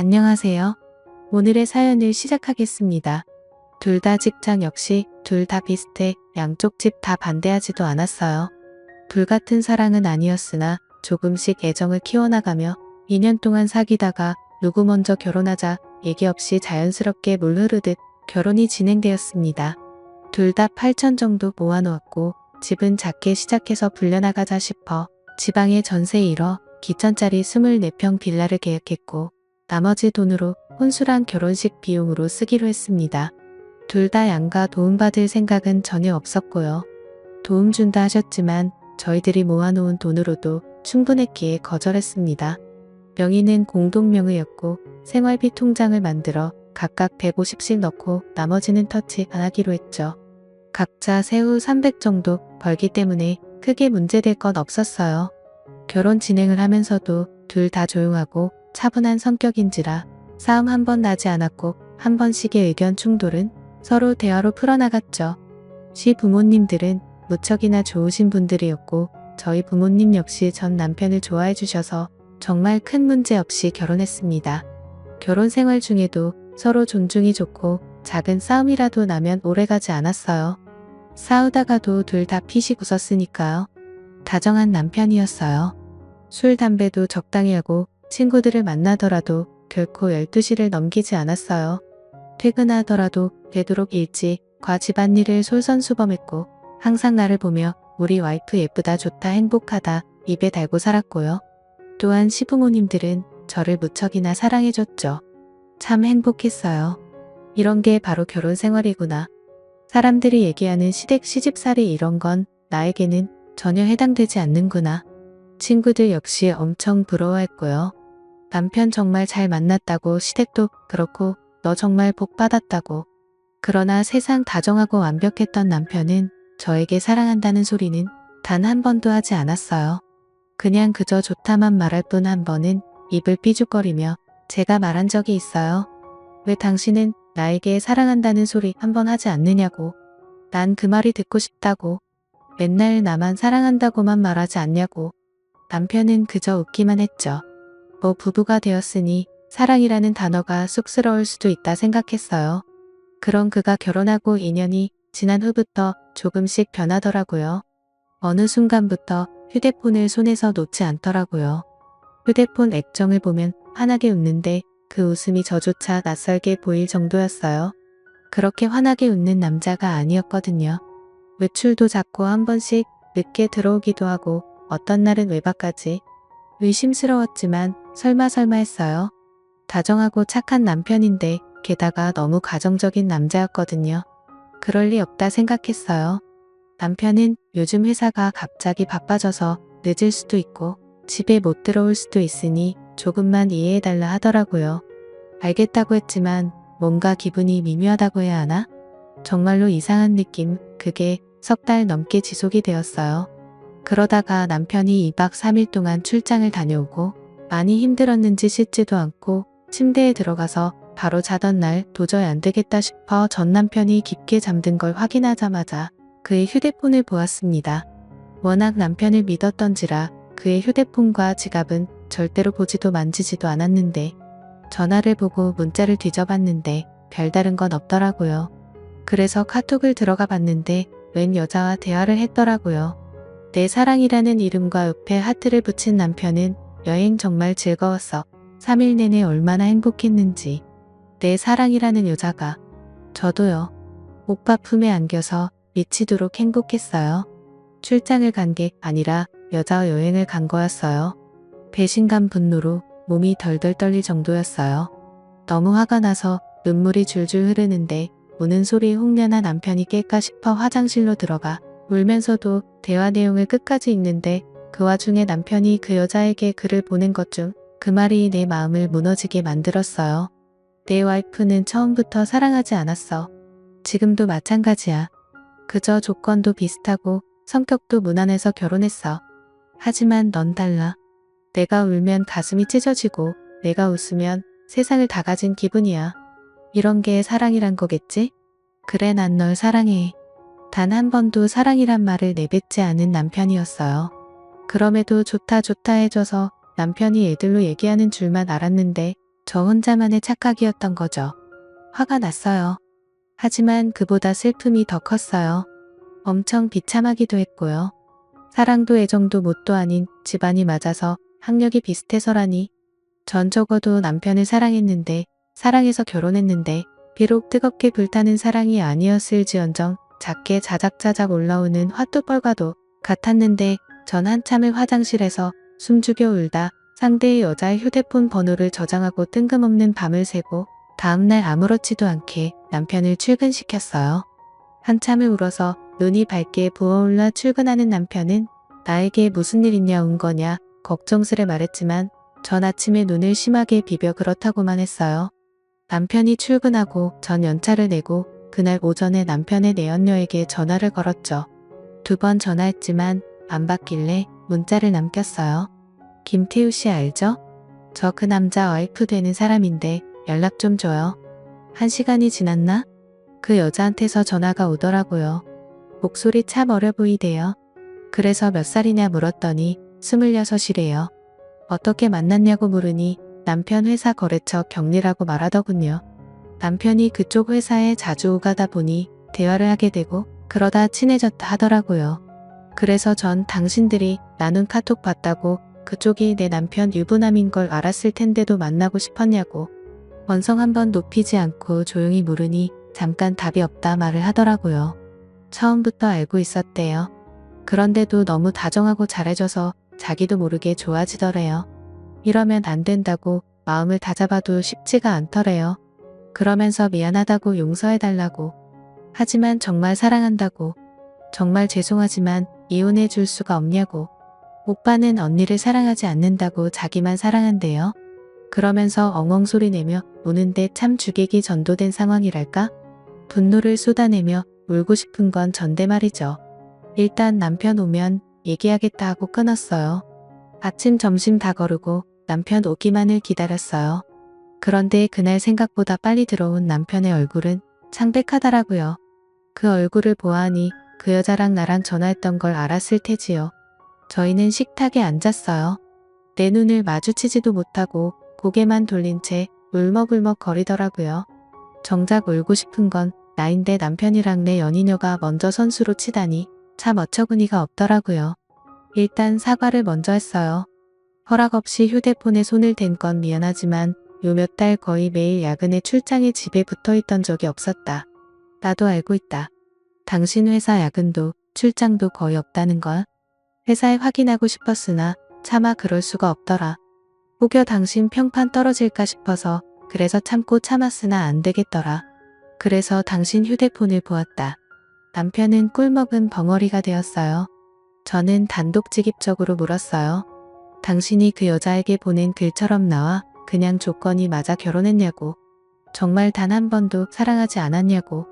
안녕하세요. 오늘의 사연을 시작하겠습니다. 둘 다 직장 역시 둘 다 비슷해 양쪽 집 다 반대하지도 않았어요. 불같은 사랑은 아니었으나 조금씩 애정을 키워나가며 2년 동안 사귀다가 누구 먼저 결혼하자 얘기 없이 자연스럽게 물 흐르듯 결혼이 진행되었습니다. 둘 다 8천 정도 모아놓았고 집은 작게 시작해서 불려나가자 싶어 지방에 전세 1억, 기천짜리 24평 빌라를 계약했고 나머지 돈으로 혼수랑 결혼식 비용으로 쓰기로 했습니다. 둘 다 양가 도움받을 생각은 전혀 없었고요. 도움 준다 하셨지만 저희들이 모아놓은 돈으로도 충분했기에 거절했습니다. 명의는 공동명의였고 생활비 통장을 만들어 각각 150씩 넣고 나머지는 터치 안 하기로 했죠. 각자 세후 300 정도 벌기 때문에 크게 문제될 건 없었어요. 결혼 진행을 하면서도 둘 다 조용하고 차분한 성격인지라 싸움 한 번 나지 않았고 한 번씩의 의견 충돌은 서로 대화로 풀어나갔죠. 시부모님들은 무척이나 좋으신 분들이었고 저희 부모님 역시 전 남편을 좋아해 주셔서 정말 큰 문제 없이 결혼했습니다. 결혼 생활 중에도 서로 존중이 좋고 작은 싸움이라도 나면 오래가지 않았어요. 싸우다가도 둘 다 피식 웃었으니까요. 다정한 남편이었어요. 술, 담배도 적당히 하고 친구들을 만나더라도 결코 12시를 넘기지 않았어요. 퇴근하더라도 되도록 일찍 집안일을 솔선수범했고 항상 나를 보며 우리 와이프 예쁘다 좋다 행복하다 입에 달고 살았고요. 또한 시부모님들은 저를 무척이나 사랑해줬죠. 참 행복했어요. 이런 게 바로 결혼 생활이구나. 사람들이 얘기하는 시댁 시집살이 이런 건 나에게는 전혀 해당되지 않는구나. 친구들 역시 엄청 부러워했고요. 남편 정말 잘 만났다고 시댁도 그렇고 너 정말 복 받았다고. 그러나 세상 다정하고 완벽했던 남편은 저에게 사랑한다는 소리는 단 한 번도 하지 않았어요. 그냥 그저 좋다만 말할 뿐 한 번은 입을 삐죽거리며 제가 말한 적이 있어요. 왜 당신은 나에게 사랑한다는 소리 한 번 하지 않느냐고. 난 그 말이 듣고 싶다고. 맨날 나만 사랑한다고만 말하지 않냐고. 남편은 그저 웃기만 했죠. 뭐 부부가 되었으니 사랑이라는 단어가 쑥스러울 수도 있다 생각했어요. 그런 그가 결혼하고 2년이 지난 후부터 조금씩 변하더라고요. 어느 순간부터 휴대폰을 손에서 놓지 않더라고요. 휴대폰 액정을 보면 환하게 웃는데 그 웃음이 저조차 낯설게 보일 정도였어요. 그렇게 환하게 웃는 남자가 아니었거든요. 외출도 자꾸 한 번씩 늦게 들어오기도 하고 어떤 날은 외박까지. 의심스러웠지만 설마 했어요. 다정하고 착한 남편인데 게다가 너무 가정적인 남자였거든요. 그럴 리 없다 생각했어요. 남편은 요즘 회사가 갑자기 바빠져서 늦을 수도 있고 집에 못 들어올 수도 있으니 조금만 이해해달라 하더라고요. 알겠다고 했지만 뭔가 기분이 미묘하다고 해야 하나? 정말로 이상한 느낌, 그게 석 달 넘게 지속이 되었어요. 그러다가 남편이 2박 3일 동안 출장을 다녀오고 많이 힘들었는지 씻지도 않고 침대에 들어가서 바로 자던 날 도저히 안 되겠다 싶어 전 남편이 깊게 잠든 걸 확인하자마자 그의 휴대폰을 보았습니다. 워낙 남편을 믿었던지라 그의 휴대폰과 지갑은 절대로 보지도 만지지도 않았는데 전화를 보고 문자를 뒤져봤는데 별다른 건 없더라고요. 그래서 카톡을 들어가 봤는데 웬 여자와 대화를 했더라고요. 내 사랑이라는 이름과 옆에 하트를 붙인 남편은 여행 정말 즐거웠어. 3일 내내 얼마나 행복했는지. 내 사랑이라는 여자가. 저도요. 오빠 품에 안겨서 미치도록 행복했어요. 출장을 간 게 아니라 여자와 여행을 간 거였어요. 배신감 분노로 몸이 덜덜 떨릴 정도였어요. 너무 화가 나서 눈물이 줄줄 흐르는데 우는 소리에 홍련한 남편이 깰까 싶어 화장실로 들어가 울면서도 대화 내용을 끝까지 읽는데 그 와중에 남편이 그 여자에게 글을 보낸 것 중 그 말이 내 마음을 무너지게 만들었어요. 내 와이프는 처음부터 사랑하지 않았어. 지금도 마찬가지야. 그저 조건도 비슷하고 성격도 무난해서 결혼했어. 하지만 넌 달라. 내가 울면 가슴이 찢어지고 내가 웃으면 세상을 다 가진 기분이야. 이런 게 사랑이란 거겠지? 그래, 난 널 사랑해. 단 한 번도 사랑이란 말을 내뱉지 않은 남편이었어요. 그럼에도 좋다 해줘서 남편이 애들로 얘기하는 줄만 알았는데 저 혼자만의 착각이었던 거죠. 화가 났어요. 하지만 그보다 슬픔이 더 컸어요. 엄청 비참하기도 했고요. 사랑도 애정도 뭣도 아닌 집안이 맞아서 학력이 비슷해서라니. 전 적어도 남편을 사랑했는데, 사랑해서 결혼했는데, 비록 뜨겁게 불타는 사랑이 아니었을지언정 작게 자작자작 올라오는 화투벌과도 같았는데, 전 한참을 화장실에서 숨죽여 울다 상대의 여자의 휴대폰 번호를 저장하고 뜬금없는 밤을 새고 다음날 아무렇지도 않게 남편을 출근시켰어요. 한참을 울어서 눈이 밝게 부어올라 출근하는 남편은 나에게 무슨 일 있냐 온 거냐 걱정스레 말했지만 전 아침에 눈을 심하게 비벼 그렇다고만 했어요. 남편이 출근하고 전 연차를 내고 그날 오전에 남편의 내연녀에게 전화를 걸었죠. 2번 전화했지만 안 받길래 문자를 남겼어요. 김태우 씨 알죠? 저 그 남자 와이프 되는 사람인데 연락 좀 줘요. 1시간이 지났나? 그 여자한테서 전화가 오더라고요. 목소리 참 어려 보이대요. 그래서 몇 살이냐 물었더니 26이래요. 어떻게 만났냐고 물으니 남편 회사 거래처 경리라고 말하더군요. 남편이 그쪽 회사에 자주 오가다 보니 대화를 하게 되고 그러다 친해졌다 하더라고요. 그래서 전 당신들이 나눈 카톡 봤다고 그쪽이 내 남편 유부남인 걸 알았을 텐데도 만나고 싶었냐고 원성 한번 높이지 않고 조용히 물으니 잠깐 답이 없다 말을 하더라고요. 처음부터 알고 있었대요. 그런데도 너무 다정하고 잘해줘서 자기도 모르게 좋아지더래요. 이러면 안 된다고 마음을 다잡아도 쉽지가 않더래요. 그러면서 미안하다고 용서해달라고. 하지만 정말 사랑한다고. 정말 죄송하지만 이혼해 줄 수가 없냐고. 오빠는 언니를 사랑하지 않는다고 자기만 사랑한대요. 그러면서 엉엉 소리 내며 우는데 참 주객이 전도된 상황이랄까? 분노를 쏟아내며 울고 싶은 건 전데 말이죠. 일단 남편 오면 얘기하겠다 하고 끊었어요. 아침 점심 다 거르고 남편 오기만을 기다렸어요. 그런데 그날 생각보다 빨리 들어온 남편의 얼굴은 창백하더라고요. 그 얼굴을 보아하니 그 여자랑 나랑 전화했던 걸 알았을 테지요. 저희는 식탁에 앉았어요. 내 눈을 마주치지도 못하고 고개만 돌린 채 울먹울먹 거리더라고요. 정작 울고 싶은 건 나인데 남편이랑 내 연인녀가 먼저 선수로 치다니 참 어처구니가 없더라고요. 일단 사과를 먼저 했어요. 허락 없이 휴대폰에 손을 댄 건 미안하지만 요 몇 달 거의 매일 야근에 출장에 집에 붙어있던 적이 없었다. 나도 알고 있다. 당신 회사 야근도 출장도 거의 없다는 걸. 회사에 확인하고 싶었으나 차마 그럴 수가 없더라. 혹여 당신 평판 떨어질까 싶어서 그래서 참고 참았으나 안 되겠더라. 그래서 당신 휴대폰을 보았다. 남편은 꿀먹은 벙어리가 되었어요. 저는 단독직입적으로 물었어요. 당신이 그 여자에게 보낸 글처럼 나와 그냥 조건이 맞아 결혼했냐고. 정말 단 한 번도 사랑하지 않았냐고.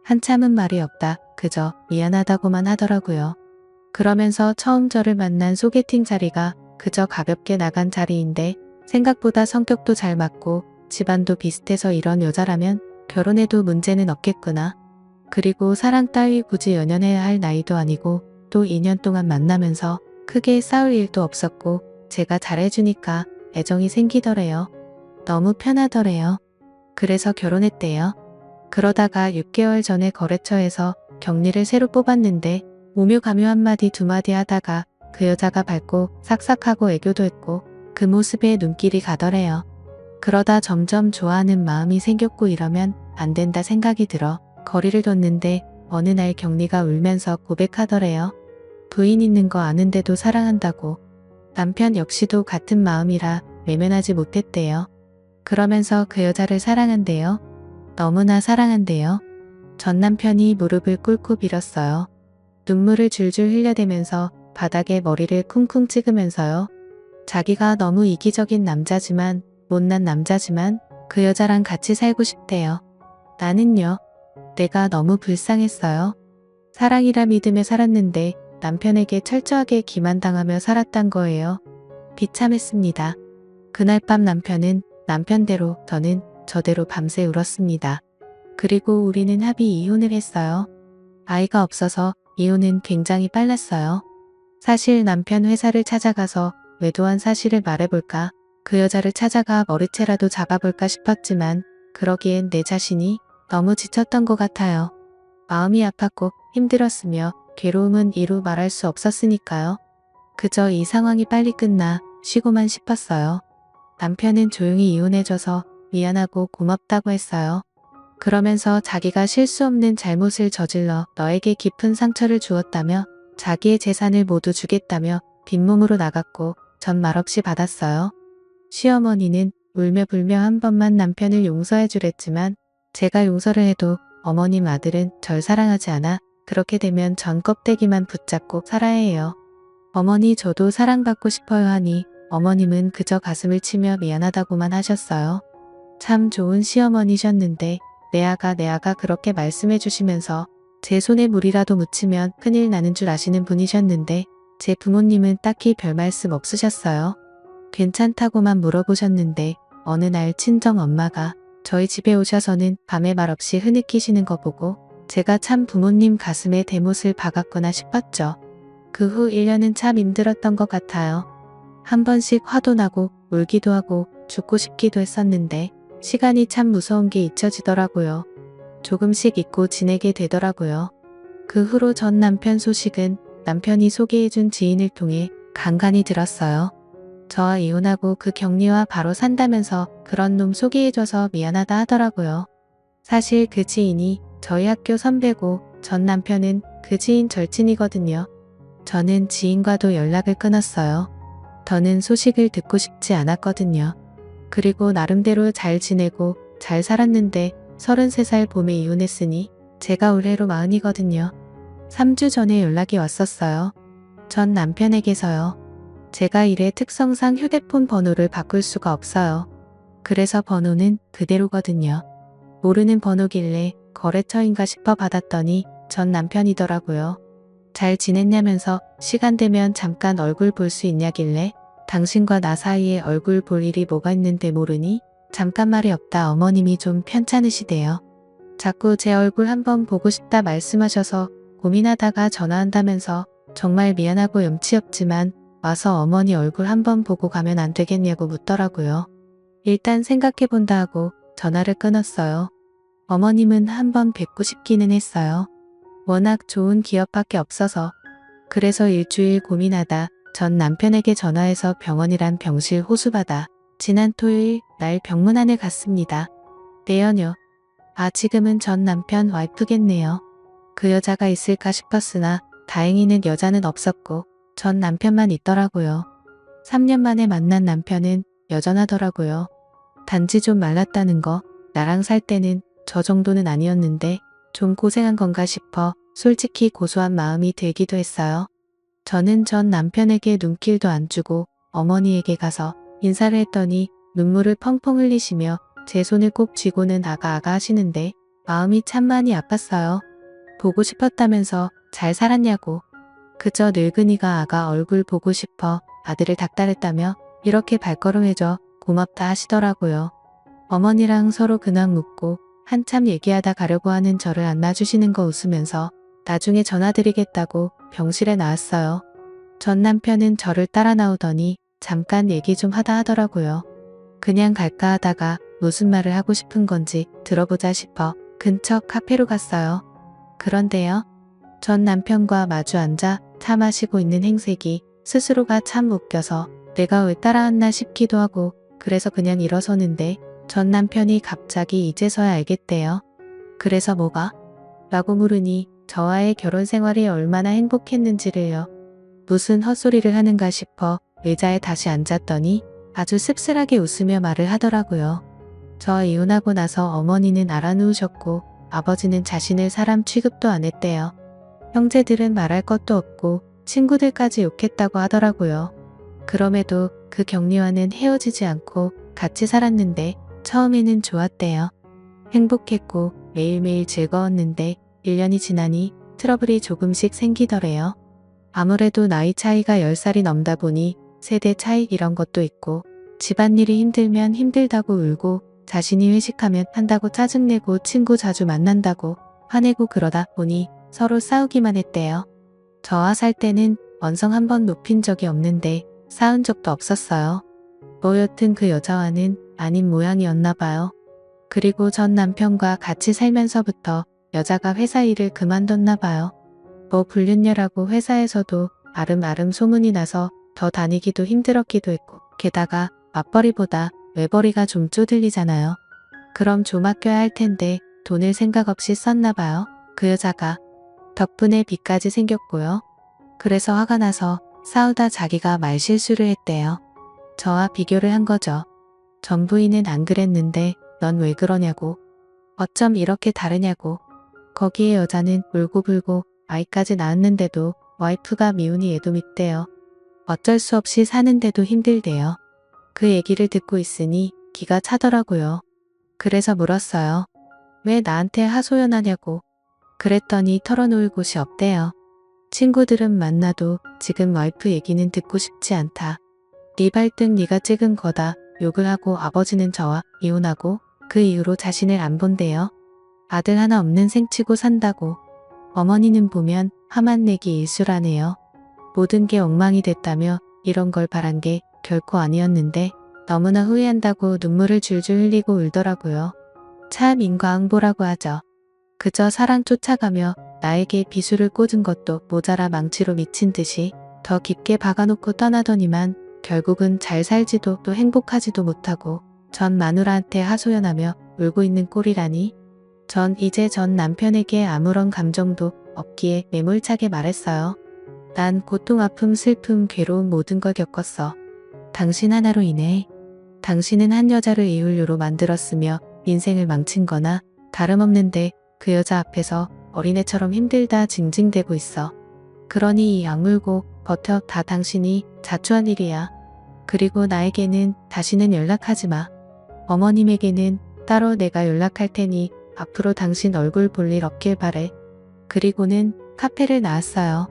한참은 말이 없다. 그저 미안하다고만 하더라고요. 그러면서 처음 저를 만난 소개팅 자리가 그저 가볍게 나간 자리인데 생각보다 성격도 잘 맞고 집안도 비슷해서 이런 여자라면 결혼해도 문제는 없겠구나. 그리고 사랑 따위 굳이 연연해야 할 나이도 아니고 또 2년 동안 만나면서 크게 싸울 일도 없었고 제가 잘해주니까 애정이 생기더래요. 너무 편하더래요. 그래서 결혼했대요. 그러다가 6개월 전에 거래처에서 경리를 새로 뽑았는데 오묘가묘 한마디 두마디 하다가 그 여자가 밝고 싹싹하고 애교도 했고 그 모습에 눈길이 가더래요. 그러다 점점 좋아하는 마음이 생겼고 이러면 안 된다 생각이 들어 거리를 뒀는데 어느 날 경리가 울면서 고백하더래요. 부인 있는 거 아는데도 사랑한다고. 남편 역시도 같은 마음이라 외면하지 못했대요. 그러면서 그 여자를 사랑한대요. 너무나 사랑한대요. 전 남편이 무릎을 꿇고 빌었어요. 눈물을 줄줄 흘려대면서 바닥에 머리를 쿵쿵 찍으면서요. 자기가 너무 이기적인 남자지만 못난 남자지만 그 여자랑 같이 살고 싶대요. 나는요. 내가 너무 불쌍했어요. 사랑이라 믿으며 살았는데 남편에게 철저하게 기만당하며 살았단 거예요. 비참했습니다. 그날 밤 남편은 남편대로 저는 저대로 밤새 울었습니다. 그리고 우리는 합의 이혼을 했어요. 아이가 없어서 이혼은 굉장히 빨랐어요. 사실 남편 회사를 찾아가서 외도한 사실을 말해볼까 그 여자를 찾아가 머리채라도 잡아볼까 싶었지만 그러기엔 내 자신이 너무 지쳤던 것 같아요. 마음이 아팠고 힘들었으며 괴로움은 이루 말할 수 없었으니까요. 그저 이 상황이 빨리 끝나 쉬고만 싶었어요. 남편은 조용히 이혼해줘서 미안하고 고맙다고 했어요. 그러면서 자기가 실수 없는 잘못을 저질러 너에게 깊은 상처를 주었다며 자기의 재산을 모두 주겠다며 빈몸으로 나갔고 전 말없이 받았어요. 시어머니는 울며 불며 한 번만 남편을 용서해 주랬지만 제가 용서를 해도 어머님 아들은 절 사랑하지 않아 그렇게 되면 전 껍데기만 붙잡고 살아야 해요. 어머니 저도 사랑받고 싶어요 하니 어머님은 그저 가슴을 치며 미안하다고만 하셨어요. 참 좋은 시어머니셨는데 내 아가 그렇게 말씀해 주시면서 제 손에 물이라도 묻히면 큰일 나는 줄 아시는 분이셨는데 제 부모님은 딱히 별 말씀 없으셨어요. 괜찮다고만 물어보셨는데 어느 날 친정 엄마가 저희 집에 오셔서는 밤에 말없이 흐느끼시는 거 보고 제가 참 부모님 가슴에 대못을 박았구나 싶었죠. 그 후 1년은 참 힘들었던 것 같아요. 한 번씩 화도 나고 울기도 하고 죽고 싶기도 했었는데 시간이 참 무서운 게 잊혀지더라고요. 조금씩 잊고 지내게 되더라고요. 그 후로 전 남편 소식은 남편이 소개해준 지인을 통해 간간히 들었어요. 저와 이혼하고 그 격리와 바로 산다면서 그런 놈 소개해줘서 미안하다 하더라고요. 사실 그 지인이 저희 학교 선배고 전 남편은 그 지인 절친이거든요. 저는 지인과도 연락을 끊었어요. 더는 소식을 듣고 싶지 않았거든요. 그리고 나름대로 잘 지내고 잘 살았는데 33살 봄에 이혼했으니 제가 올해로 40이거든요. 3주 전에 연락이 왔었어요. 전 남편에게서요. 제가 일의 특성상 휴대폰 번호를 바꿀 수가 없어요. 그래서 번호는 그대로거든요. 모르는 번호길래 거래처인가 싶어 받았더니 전 남편이더라고요. 잘 지냈냐면서 시간 되면 잠깐 얼굴 볼 수 있냐길래 당신과 나 사이에 얼굴 볼 일이 뭐가 있는데 모르니? 잠깐 말이 없다 어머님이 좀 편찮으시대요. 자꾸 제 얼굴 한번 보고 싶다 말씀하셔서 고민하다가 전화한다면서 정말 미안하고 염치 없지만 와서 어머니 얼굴 한번 보고 가면 안 되겠냐고 묻더라고요. 일단 생각해본다 하고 전화를 끊었어요. 어머님은 한번 뵙고 싶기는 했어요. 워낙 좋은 기억밖에 없어서. 그래서 일주일 고민하다 전 남편에게 전화해서 병원이란 병실 호수받아 지난 토요일 날 병문안에 갔습니다. 내연녀. 지금은 전 남편 와이프겠네요. 그 여자가 있을까 싶었으나 다행히는 여자는 없었고 전 남편만 있더라고요. 3년 만에 만난 남편은 여전하더라고요. 단지 좀 말랐다는 거. 나랑 살 때는 저 정도는 아니었는데 좀 고생한 건가 싶어 솔직히 고소한 마음이 들기도 했어요. 저는 전 남편에게 눈길도 안 주고 어머니에게 가서 인사를 했더니 눈물을 펑펑 흘리시며 제 손을 꼭 쥐고는 아가 하시는데 마음이 참 많이 아팠어요. 보고 싶었다면서 잘 살았냐고. 그저 늙은이가 아가 얼굴 보고 싶어 아들을 닥달했다며 이렇게 발걸음해줘 고맙다 하시더라고요. 어머니랑 서로 근황 묻고 한참 얘기하다 가려고 하는 저를 안놔주시는 거 웃으면서 나중에 전화드리겠다고 병실에 나왔어요. 전 남편은 저를 따라 나오더니 잠깐 얘기 좀 하다 하더라고요. 그냥 갈까 하다가 무슨 말을 하고 싶은 건지 들어보자 싶어 근처 카페로 갔어요. 그런데요. 전 남편과 마주 앉아 차 마시고 있는 행색이 스스로가 참 웃겨서 내가 왜 따라왔나 싶기도 하고 그래서 그냥 일어서는데 전 남편이 갑자기 이제서야 알겠대요. 그래서 뭐가? 라고 물으니 저와의 결혼 생활이 얼마나 행복했는지를요. 무슨 헛소리를 하는가 싶어 의자에 다시 앉았더니 아주 씁쓸하게 웃으며 말을 하더라고요. 저 이혼하고 나서 어머니는 알아누우셨고 아버지는 자신을 사람 취급도 안 했대요. 형제들은 말할 것도 없고 친구들까지 욕했다고 하더라고요. 그럼에도 그 격리와는 헤어지지 않고 같이 살았는데 처음에는 좋았대요. 행복했고 매일매일 즐거웠는데 1년이 지나니 트러블이 조금씩 생기더래요. 아무래도 나이 차이가 10살이 넘다 보니 세대 차이 이런 것도 있고 집안일이 힘들면 힘들다고 울고 자신이 회식하면 한다고 짜증내고 친구 자주 만난다고 화내고 그러다 보니 서로 싸우기만 했대요. 저와 살 때는 언성 한번 높인 적이 없는데 싸운 적도 없었어요. 여튼 그 여자와는 아닌 모양이었나 봐요. 그리고 전 남편과 같이 살면서부터 여자가 회사 일을 그만뒀나 봐요. 불륜녀라고 회사에서도 아름아름 소문이 나서 더 다니기도 힘들었기도 했고, 게다가 맞벌이보다 외벌이가 좀 쪼들리잖아요. 그럼 좀 아껴야 할 텐데 돈을 생각 없이 썼나 봐요. 그 여자가. 덕분에 빚까지 생겼고요. 그래서 화가 나서 싸우다 자기가 말실수를 했대요. 저와 비교를 한 거죠. 전 부인은 안 그랬는데 넌 왜 그러냐고. 어쩜 이렇게 다르냐고. 거기에 여자는 울고불고 아이까지 낳았는데도 와이프가 미우니 얘도 밉대요. 어쩔 수 없이 사는데도 힘들대요. 그 얘기를 듣고 있으니 기가 차더라고요. 그래서 물었어요. 왜 나한테 하소연하냐고. 그랬더니 털어놓을 곳이 없대요. 친구들은 만나도 지금 와이프 얘기는 듣고 싶지 않다. 네 발등 네가 찍은 거다. 욕을 하고 아버지는 저와 이혼하고 그 이후로 자신을 안 본대요. 아들 하나 없는 생치고 산다고. 어머니는 보면 화만 내기 일수라네요. 모든 게 엉망이 됐다며 이런 걸 바란 게 결코 아니었는데 너무나 후회한다고 눈물을 줄줄 흘리고 울더라고요. 참 인과응보라고 하죠. 그저 사랑 쫓아가며 나에게 비수를 꽂은 것도 모자라 망치로 미친 듯이 더 깊게 박아놓고 떠나더니만 결국은 잘 살지도 또 행복하지도 못하고 전 마누라한테 하소연하며 울고 있는 꼴이라니. 전 이제 전 남편에게 아무런 감정도 없기에 매몰차게 말했어요. 난 고통, 아픔, 슬픔, 괴로움 모든 걸 겪었어. 당신 하나로 인해. 당신은 한 여자를 이혼료로 만들었으며 인생을 망친 거나 다름없는데 그 여자 앞에서 어린애처럼 힘들다 징징대고 있어. 그러니 이 악물고 버텨. 다 당신이 자초한 일이야. 그리고 나에게는 다시는 연락하지 마. 어머님에게는 따로 내가 연락할 테니 앞으로 당신 얼굴 볼 일 없길 바래. 그리고는 카페를 나왔어요.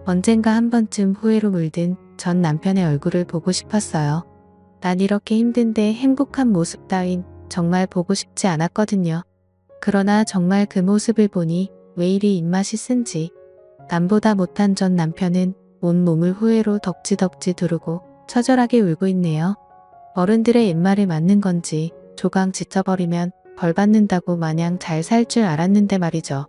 언젠가 한 번쯤 후회로 물든 전 남편의 얼굴을 보고 싶었어요. 난 이렇게 힘든데 행복한 모습 따윈 정말 보고 싶지 않았거든요. 그러나 정말 그 모습을 보니 왜 이리 입맛이 쓴지. 남보다 못한 전 남편은 온몸을 후회로 덕지덕지 두르고 처절하게 울고 있네요. 어른들의 옛말에 맞는 건지 조강 지쳐버리면 벌 받는다고 마냥 잘 살 줄 알았는데 말이죠.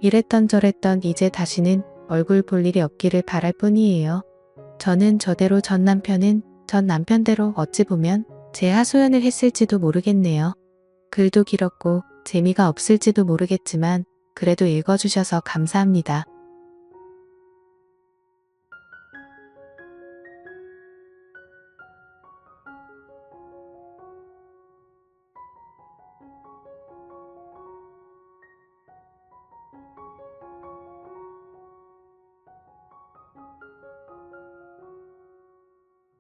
이랬던 저랬던 이제 다시는 얼굴 볼 일이 없기를 바랄 뿐이에요. 저는 저대로 전 남편은 전 남편대로 어찌 보면 제 하소연을 했을지도 모르겠네요. 글도 길었고 재미가 없을지도 모르겠지만 그래도 읽어주셔서 감사합니다.